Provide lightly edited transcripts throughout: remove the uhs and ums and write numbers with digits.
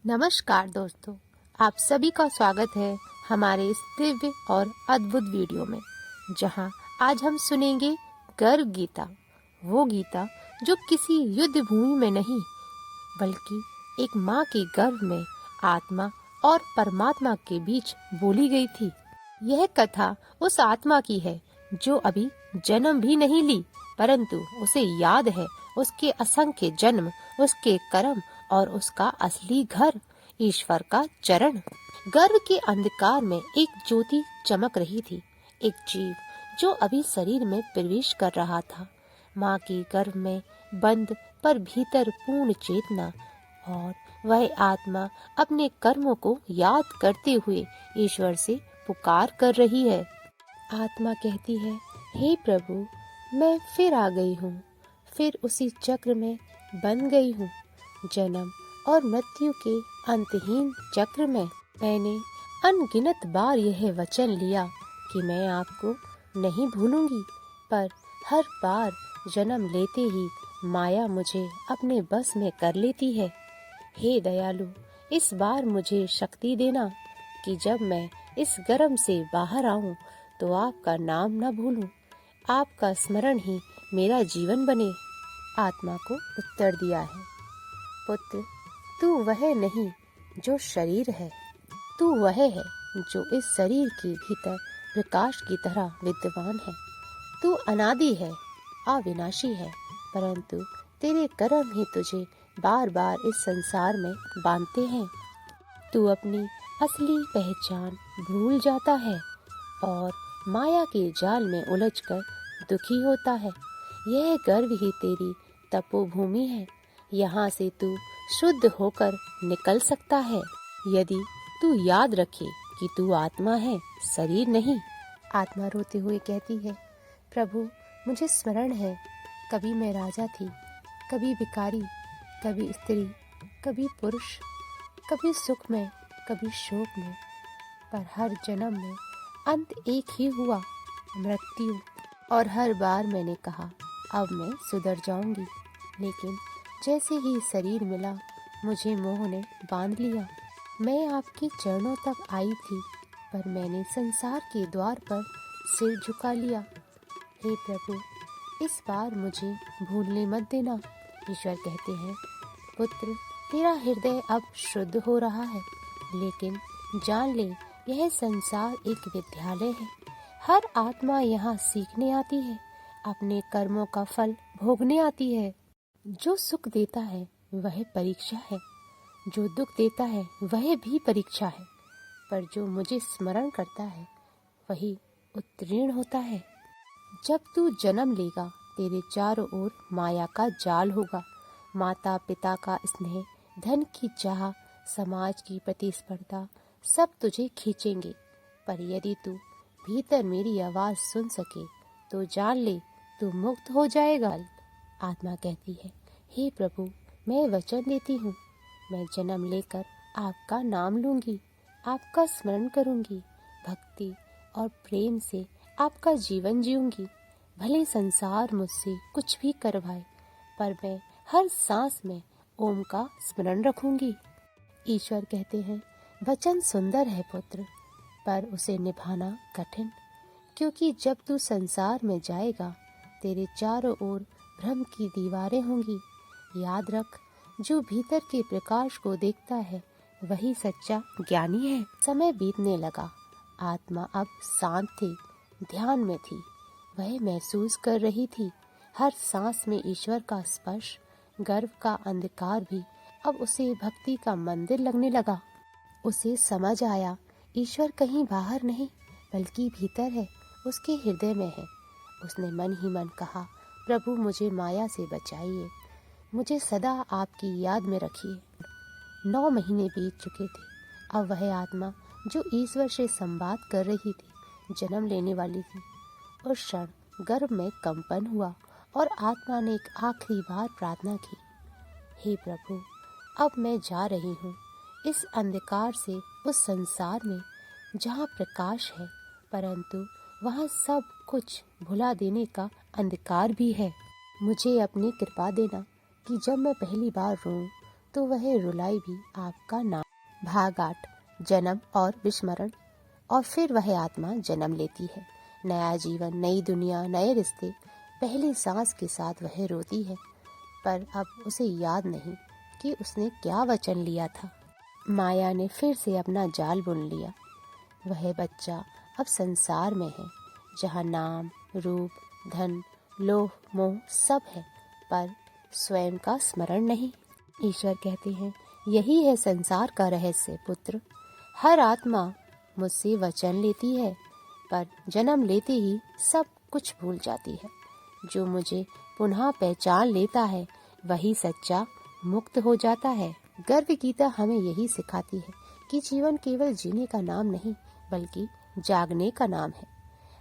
नमस्कार दोस्तों, आप सभी का स्वागत है हमारे इस दिव्य और अद्भुत वीडियो में, जहां आज हम सुनेंगे गर्व गीता। वो गीता जो किसी युद्ध भूमि में नहीं, बल्कि एक माँ के गर्भ में आत्मा और परमात्मा के बीच बोली गई थी। यह कथा उस आत्मा की है जो अभी जन्म भी नहीं ली, परंतु उसे याद है उसके असंख्य जन्म, उसके कर्म और उसका असली घर, ईश्वर का चरण। गर्भ के अंधकार में एक ज्योति चमक रही थी, एक जीव जो अभी शरीर में प्रवेश कर रहा था। माँ के गर्भ में बंद पर भीतर पूर्ण चेतना, और वह आत्मा अपने कर्मों को याद करते हुए ईश्वर से पुकार कर रही है। आत्मा कहती है, हे प्रभु, मैं फिर आ गई हूँ, फिर उसी चक्र में बंध गई हूँ, जन्म और मृत्यु के अंतहीन चक्र में। मैंने अनगिनत बार यह वचन लिया कि मैं आपको नहीं भूलूंगी, पर हर बार जन्म लेते ही माया मुझे अपने बस में कर लेती है। हे दयालु, इस बार मुझे शक्ति देना कि जब मैं इस गर्भ से बाहर आऊं तो आपका नाम न भूलूं, आपका स्मरण ही मेरा जीवन बने। आत्मा को उत्तर दिया है, पुत्र, तू वह नहीं जो शरीर है, तू वह है जो इस शरीर के भीतर प्रकाश की तरह विद्यमान है। तू अनादि है, अविनाशी है, परंतु तेरे कर्म ही तुझे बार बार इस संसार में बांधते हैं। तू अपनी असली पहचान भूल जाता है और माया के जाल में उलझकर दुखी होता है। यह गर्भ ही तेरी तपोभूमि है, यहाँ से तू शुद्ध होकर निकल सकता है, यदि तू याद रखे कि तू आत्मा है, शरीर नहीं। आत्मा रोते हुए कहती है, प्रभु, मुझे स्मरण है, कभी मैं राजा थी, कभी भिखारी, कभी स्त्री, कभी पुरुष, कभी सुख में, कभी शोक में, पर हर जन्म में अंत एक ही हुआ, मृत्यु। और हर बार मैंने कहा अब मैं सुधर जाऊंगी, लेकिन जैसे ही शरीर मिला मुझे मोह ने बांध लिया। मैं आपके चरणों तक आई थी, पर मैंने संसार के द्वार पर सिर झुका लिया। हे प्रभु, इस बार मुझे भूलने मत देना। ईश्वर कहते हैं, पुत्र, तेरा हृदय अब शुद्ध हो रहा है, लेकिन जान ले, यह संसार एक विद्यालय है। हर आत्मा यहाँ सीखने आती है, अपने कर्मों का फल भोगने आती है। जो सुख देता है वह परीक्षा है, जो दुख देता है वह भी परीक्षा है, पर जो मुझे स्मरण करता है वही उत्तीर्ण होता है। जब तू जन्म लेगा तेरे चारों ओर माया का जाल होगा, माता पिता का स्नेह, धन की चाह, समाज की प्रतिस्पर्धा, सब तुझे खींचेंगे। पर यदि तू भीतर मेरी आवाज सुन सके तो जान ले, तू मुक्त हो जाएगा। आत्मा कहती है, हे प्रभु, मैं वचन देती हूँ, मैं जन्म लेकर आपका नाम लूंगी, आपका स्मरण करूंगी, भक्ति और प्रेम से आपका जीवन जीऊंगी। भले संसार मुझसे कुछ भी करवाए, पर मैं हर सांस में ओम का स्मरण रखूंगी। ईश्वर कहते हैं, वचन सुंदर है पुत्र, पर उसे निभाना कठिन, क्योंकि जब तू संसार में जाएगा तेरे चारों ओर भ्रम की दीवारें होंगी। याद रख, जो भीतर के प्रकाश को देखता है वही सच्चा ज्ञानी है। समय बीतने लगा, आत्मा अब शांत थी, ध्यान में थी। वह महसूस कर रही थी हर सांस में ईश्वर का स्पर्श। गर्भ का अंधकार भी अब उसे भक्ति का मंदिर लगने लगा। उसे समझ आया, ईश्वर कहीं बाहर नहीं बल्कि भीतर है, उसके हृदय में है। उसने मन ही मन कहा, प्रभु, मुझे माया से बचाइए, मुझे सदा आपकी याद में रखिए। 9 महीने बीत चुके थे। अब वह आत्मा जो ईश्वर से संवाद कर रही थी, जन्म लेने वाली थी। उस क्षण गर्भ में कंपन हुआ और आत्मा ने एक आखिरी बार प्रार्थना की, हे प्रभु, अब मैं जा रही हूँ इस अंधकार से उस संसार में जहाँ प्रकाश है, परंतु वहाँ सब कुछ भुला देने का अंधकार भी है। मुझे अपनी कृपा देना कि जब मैं पहली बार रोऊं तो वह रुलाई भी आपका नाम। भाग 8, जन्म और विस्मरण। और फिर वह आत्मा जन्म लेती है। नया जीवन, नई दुनिया, नए रिश्ते। पहली सांस के साथ वह रोती है, पर अब उसे याद नहीं कि उसने क्या वचन लिया था। माया ने फिर से अपना जाल बुन लिया। वह बच्चा अब संसार में है, जहाँ नाम, रूप, धन, लोभ, मोह सब है, पर स्वयं का स्मरण नहीं। ईश्वर कहते हैं, यही है संसार का रहस्य पुत्र। हर आत्मा मुझसे वचन लेती है, पर जन्म लेते ही सब कुछ भूल जाती है। जो मुझे पुनः पहचान लेता है, वही सच्चा मुक्त हो जाता है। गर्व गीता हमें यही सिखाती है कि जीवन केवल जीने का नाम नहीं, बल्कि जागने का नाम है।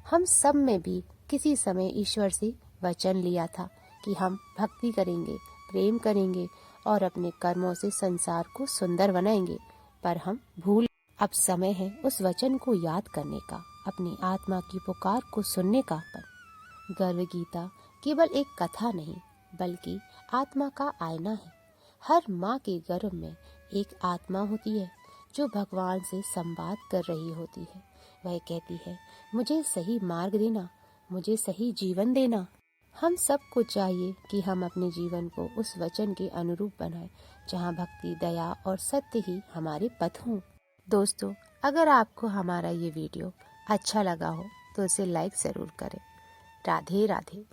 हम सब में भी किसी समय ईश्वर से वचन लिया था कि हम भक्ति करेंगे, प्रेम करेंगे और अपने कर्मों से संसार को सुंदर बनाएंगे, पर हम भूल। अब समय है उस वचन को याद करने का, अपनी आत्मा की पुकार को सुनने का। पर गर्व गीता केवल एक कथा नहीं, बल्कि आत्मा का आईना है। हर माँ के गर्भ में एक आत्मा होती है जो भगवान से संवाद कर रही होती है। वह कहती है, मुझे सही मार्ग देना, मुझे सही जीवन देना। हम सबको चाहिए कि हम अपने जीवन को उस वचन के अनुरूप बनाएं, जहाँ भक्ति, दया और सत्य ही हमारे पथ हों। दोस्तों, अगर आपको हमारा ये वीडियो अच्छा लगा हो तो इसे लाइक ज़रूर करें। राधे राधे।